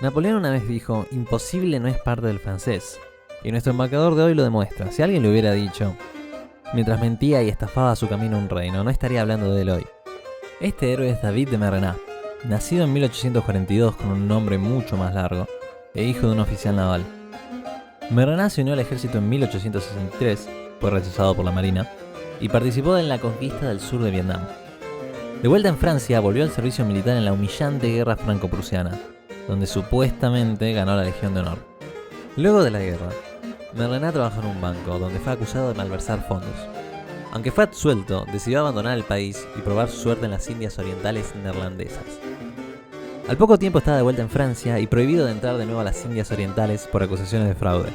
Napoleón una vez dijo, imposible no es parte del francés. Y nuestro embajador de hoy lo demuestra. Si alguien le hubiera dicho, mientras mentía y estafaba su camino a un reino, no estaría hablando de él hoy. Este héroe es David de Merrenat, nacido en 1842 con un nombre mucho más largo, e hijo de un oficial naval. Merrenat se unió al ejército en 1863, fue rechazado por la marina, y participó en la conquista del sur de Vietnam. De vuelta en Francia, volvió al servicio militar en la humillante guerra franco-prusiana, donde supuestamente ganó la Legión de Honor. Luego de la guerra, Merrenat trabajó en un banco, donde fue acusado de malversar fondos. Aunque fue absuelto, decidió abandonar el país y probar su suerte en las Indias Orientales neerlandesas. Al poco tiempo estaba de vuelta en Francia y prohibido de entrar de nuevo a las Indias Orientales por acusaciones de fraude.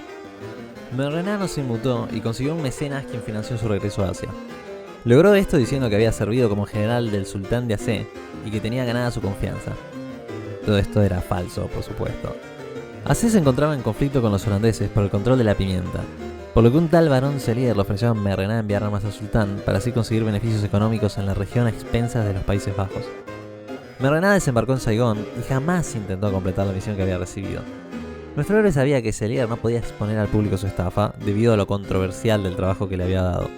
Merrenat no se inmutó y consiguió un mecenas quien financió su regreso a Asia. Logró esto diciendo que había servido como general del sultán de Aceh y que tenía ganada su confianza. Todo esto era falso, por supuesto. Aceh se encontraba en conflicto con los holandeses por el control de la pimienta, por lo que un tal barón Cellier le ofreció a Merrenat enviar armas al sultán para así conseguir beneficios económicos en la región a expensas de los Países Bajos. Merrenat desembarcó en Saigón y jamás intentó completar la misión que había recibido. Nuestro héroe sabía que Cellier no podía exponer al público su estafa debido a lo controversial del trabajo que le había dado.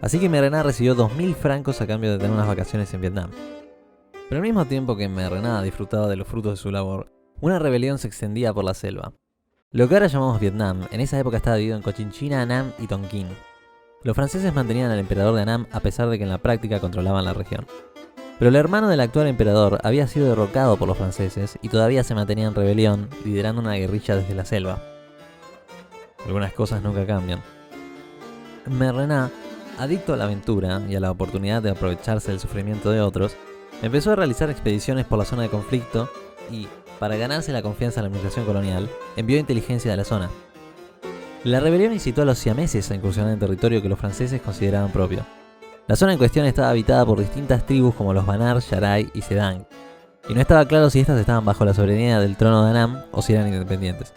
Así que Merrenat recibió 2.000 francos a cambio de tener unas vacaciones en Vietnam. Pero al mismo tiempo que Merrenat disfrutaba de los frutos de su labor, una rebelión se extendía por la selva. Lo que ahora llamamos Vietnam, en esa época estaba dividido en Cochinchina, Annam y Tonkin. Los franceses mantenían al emperador de Annam a pesar de que en la práctica controlaban la región. Pero el hermano del actual emperador había sido derrocado por los franceses y todavía se mantenía en rebelión, liderando una guerrilla desde la selva. Algunas cosas nunca cambian. Merrenat, adicto a la aventura y a la oportunidad de aprovecharse del sufrimiento de otros, empezó a realizar expediciones por la zona de conflicto y, para ganarse la confianza de la administración colonial, envió inteligencia de la zona. La rebelión incitó a los siameses a incursionar en territorio que los franceses consideraban propio. La zona en cuestión estaba habitada por distintas tribus como los Banar, Yarai y Sedang, y no estaba claro si estas estaban bajo la soberanía del trono de Annam o si eran independientes.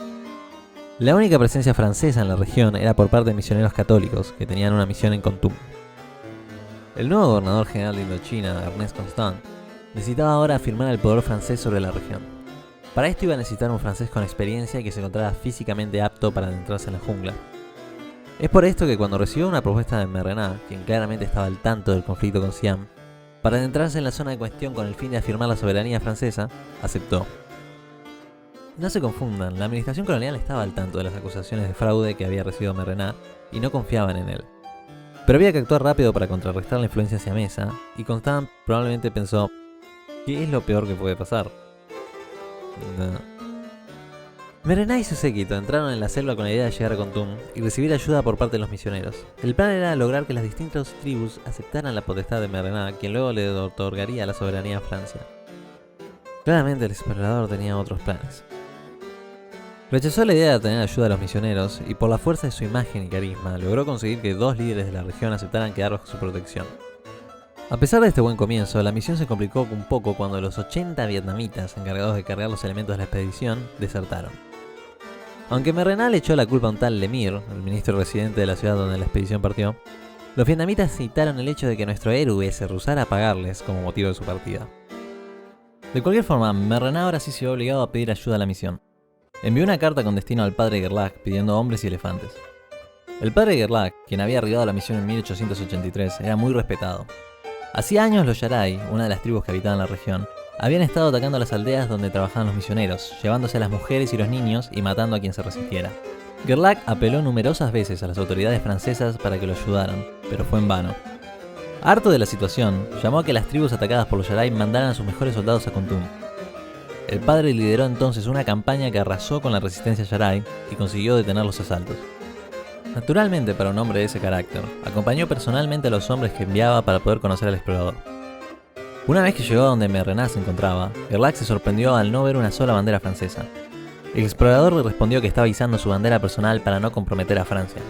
La única presencia francesa en la región era por parte de misioneros católicos, que tenían una misión en Kontum. El nuevo gobernador general de Indochina, Ernest Constant, necesitaba ahora afirmar el poder francés sobre la región. Para esto iba a necesitar un francés con experiencia y que se encontrara físicamente apto para adentrarse en la jungla. Es por esto que cuando recibió una propuesta de Merrenat, quien claramente estaba al tanto del conflicto con Siam, para adentrarse en la zona de cuestión con el fin de afirmar la soberanía francesa, aceptó. No se confundan, la administración colonial estaba al tanto de las acusaciones de fraude que había recibido Merrenat y no confiaban en él. Pero había que actuar rápido para contrarrestar la influencia siamesa, y Constant probablemente pensó, ¿qué es lo peor que puede pasar? No. Merrenat y su séquito entraron en la selva con la idea de llegar a Kontum y recibir ayuda por parte de los misioneros. El plan era lograr que las distintas tribus aceptaran la potestad de Merrenat, quien luego le otorgaría la soberanía a Francia. Claramente el explorador tenía otros planes. Rechazó la idea de tener ayuda de los misioneros y por la fuerza de su imagen y carisma logró conseguir que 2 líderes de la región aceptaran quedar bajo su protección. A pesar de este buen comienzo, la misión se complicó un poco cuando los 80 vietnamitas encargados de cargar los elementos de la expedición desertaron. Aunque Merrenat le echó la culpa a un tal Lemire, el ministro residente de la ciudad donde la expedición partió, los vietnamitas citaron el hecho de que nuestro héroe se rehusara a pagarles como motivo de su partida. De cualquier forma, Merrenat ahora sí se vio obligado a pedir ayuda a la misión. Envió una carta con destino al padre Gerlach pidiendo hombres y elefantes. El padre Gerlach, quien había arribado a la misión en 1883, era muy respetado. Hacía años los Yarai, una de las tribus que habitaban la región, habían estado atacando las aldeas donde trabajaban los misioneros, llevándose a las mujeres y los niños y matando a quien se resistiera. Gerlach apeló numerosas veces a las autoridades francesas para que lo ayudaran, pero fue en vano. Harto de la situación, llamó a que las tribus atacadas por los Yarai mandaran a sus mejores soldados a Kontum. El padre lideró entonces una campaña que arrasó con la resistencia Yarai y consiguió detener los asaltos. Naturalmente, para un hombre de ese carácter, acompañó personalmente a los hombres que enviaba para poder conocer al explorador. Una vez que llegó a donde Merrenat se encontraba, Gerlach se sorprendió al no ver una sola bandera francesa. El explorador le respondió que estaba izando su bandera personal para no comprometer a Francia.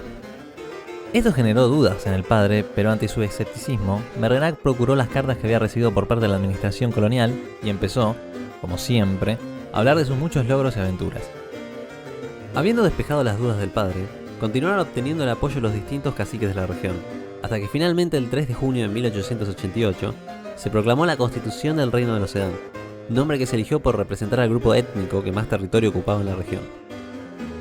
Esto generó dudas en el padre, pero ante su escepticismo, Merrenat procuró las cartas que había recibido por parte de la administración colonial y empezó, como siempre, a hablar de sus muchos logros y aventuras. Habiendo despejado las dudas del padre, continuaron obteniendo el apoyo de los distintos caciques de la región, hasta que finalmente el 3 de junio de 1888 se proclamó la Constitución del Reino de los Sedán. nombre que se eligió por representar al grupo étnico que más territorio ocupaba en la región.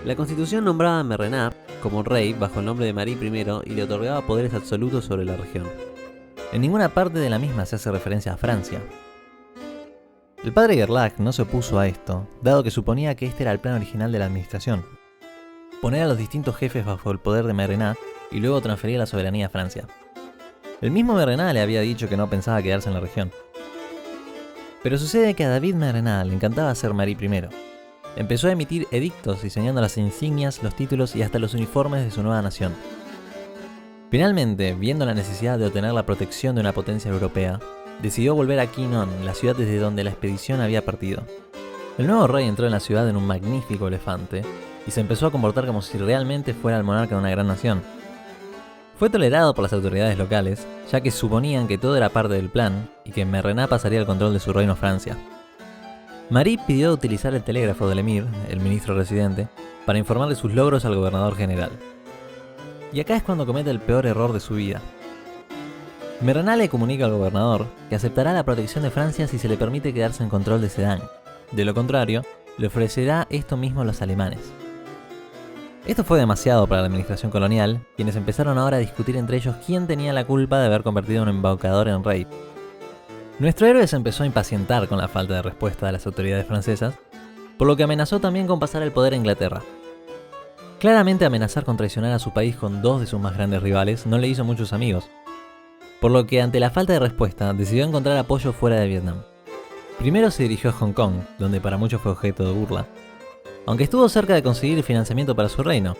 La constitución nombraba a Merrená como rey bajo el nombre de Marie I y le otorgaba poderes absolutos sobre la región. En ninguna parte de la misma se hace referencia a Francia. El padre Gerlach no se opuso a esto, dado que suponía que este era el plan original de la administración: poner a los distintos jefes bajo el poder de Merrená y luego transferir la soberanía a Francia. El mismo Merrená le había dicho que no pensaba quedarse en la región. Pero sucede que a David Merrená le encantaba ser Marie I. Empezó a emitir edictos diseñando las insignias, los títulos y hasta los uniformes de su nueva nación. Finalmente, viendo la necesidad de obtener la protección de una potencia europea, decidió volver a Chinon, la ciudad desde donde la expedición había partido. El nuevo rey entró en la ciudad en un magnífico elefante y se empezó a comportar como si realmente fuera el monarca de una gran nación. Fue tolerado por las autoridades locales, ya que suponían que todo era parte del plan y que Merrená pasaría el control de su reino a Francia. Marie pidió utilizar el telégrafo del emir, el ministro residente, para informar de sus logros al gobernador general. Y acá es cuando comete el peor error de su vida. Merrená le comunica al gobernador que aceptará la protección de Francia si se le permite quedarse en control de Sedan. De lo contrario, le ofrecerá esto mismo a los alemanes. Esto fue demasiado para la administración colonial, quienes empezaron ahora a discutir entre ellos quién tenía la culpa de haber convertido a un embaucador en rey. Nuestro héroe se empezó a impacientar con la falta de respuesta de las autoridades francesas, por lo que amenazó también con pasar el poder a Inglaterra. Claramente amenazar con traicionar a su país con dos de sus más grandes rivales no le hizo muchos amigos, por lo que ante la falta de respuesta decidió encontrar apoyo fuera de Vietnam. Primero se dirigió a Hong Kong, donde para muchos fue objeto de burla, aunque estuvo cerca de conseguir financiamiento para su reino,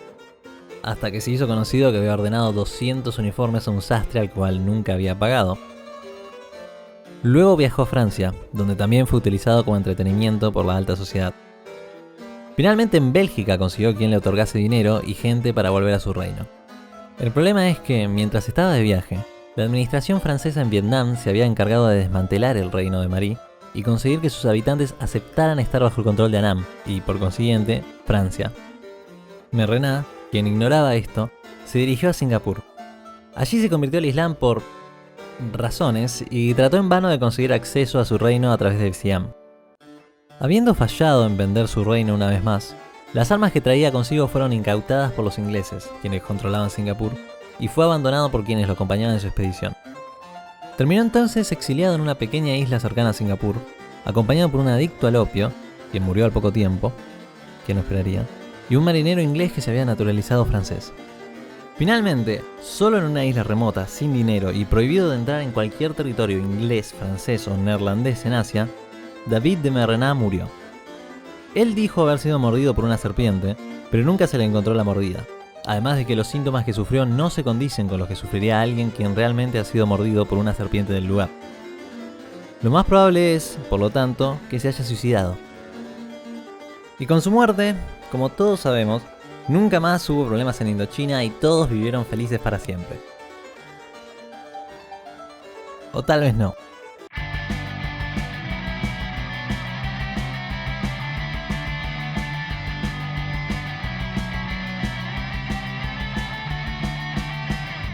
hasta que se hizo conocido que había ordenado 200 uniformes a un sastre al cual nunca había pagado. Luego viajó a Francia, donde también fue utilizado como entretenimiento por la alta sociedad. Finalmente en Bélgica consiguió quien le otorgase dinero y gente para volver a su reino. El problema es que, mientras estaba de viaje, la administración francesa en Vietnam se había encargado de desmantelar el reino de Marie y conseguir que sus habitantes aceptaran estar bajo el control de Annam y, por consiguiente, Francia. Merrená, quien ignoraba esto, se dirigió a Singapur. Allí se convirtió al Islam por razones y trató en vano de conseguir acceso a su reino a través de Siam. Habiendo fallado en vender su reino una vez más, las armas que traía consigo fueron incautadas por los ingleses, quienes controlaban Singapur, y fue abandonado por quienes lo acompañaban en su expedición. Terminó entonces exiliado en una pequeña isla cercana a Singapur, acompañado por un adicto al opio, quien murió al poco tiempo, quien no esperaría, y un marinero inglés que se había naturalizado francés. Finalmente, solo en una isla remota, sin dinero y prohibido de entrar en cualquier territorio inglés, francés o neerlandés en Asia, David de Merrená murió. Él dijo haber sido mordido por una serpiente, pero nunca se le encontró la mordida, además de que los síntomas que sufrió no se condicen con los que sufriría alguien quien realmente ha sido mordido por una serpiente del lugar. Lo más probable es, por lo tanto, que se haya suicidado. Y con su muerte, como todos sabemos, nunca más hubo problemas en Indochina y todos vivieron felices para siempre. O tal vez no.